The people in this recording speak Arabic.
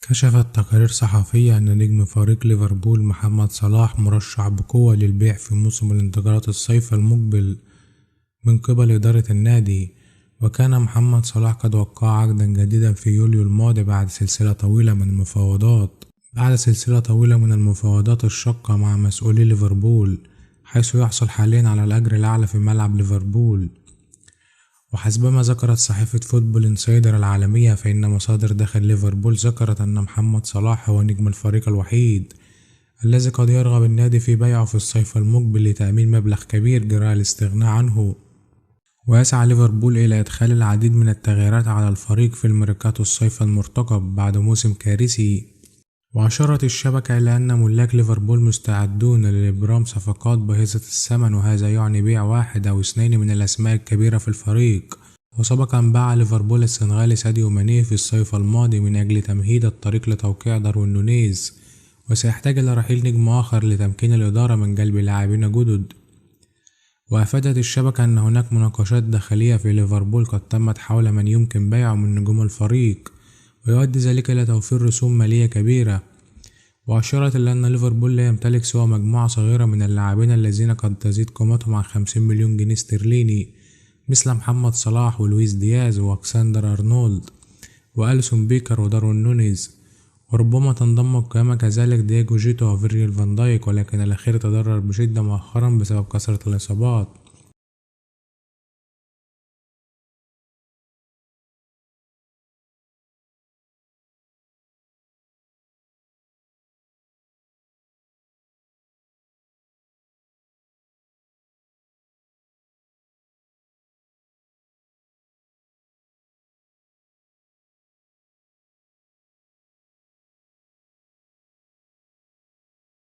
كشفت تقارير صحفية أن نجم فريق ليفربول محمد صلاح مرشح بقوة للبيع في موسم الانتقالات الصيف المقبل من قبل إدارة النادي. وكان محمد صلاح قد وقع عقدا جديدا في يوليو الماضي بعد سلسلة طويلة من المفاوضات الشاقة مع مسؤولي ليفربول، حيث يحصل حاليا على الأجر الأعلى في ملعب ليفربول. وحسبما ذكرت صحيفة فوتبول انسايدر العالمية، فإن مصادر داخل ليفربول ذكرت أن محمد صلاح هو نجم الفريق الوحيد الذي قد يرغب النادي في بيعه في الصيف المقبل لتأمين مبلغ كبير جراء الاستغناء عنه. ويسعى ليفربول إلى إدخال العديد من التغييرات على الفريق في الميركاتو الصيف المرتقب بعد موسم كارثي. وأشارت الشبكة إلى أن ملاك ليفربول مستعدون لإبرام صفقات باهظة الثمن، وهذا يعني بيع واحد أو اثنين من الأسماء الكبيرة في الفريق. وسبق أن باع ليفربول السنغالي ساديو ماني في الصيف الماضي من أجل تمهيد الطريق لتوقيع داروين نونيز، وسيحتاج إلى رحيل نجم آخر لتمكين الإدارة من جلب لاعبين جدد. وأفادت الشبكة أن هناك مناقشات داخلية في ليفربول قد تمت حول من يمكن بيعه من نجوم الفريق، ويؤدي ذلك إلى توفير رسوم مالية كبيرة. وأشارت إلى أن ليفربول لا يمتلك سوى مجموعة صغيرة من اللاعبين الذين قد تزيد قيمتهم عن 50 مليون جنيه استرليني، مثل محمد صلاح ولويس دياز وأكسندر أرنولد وأليسون بيكر وداروين نونيز. وربما تنضم القائمة كذلك دياجو جيتو وفيرجيل فان دايك، ولكن الأخير تضرر بشدة مؤخرا بسبب كثرة الإصابات.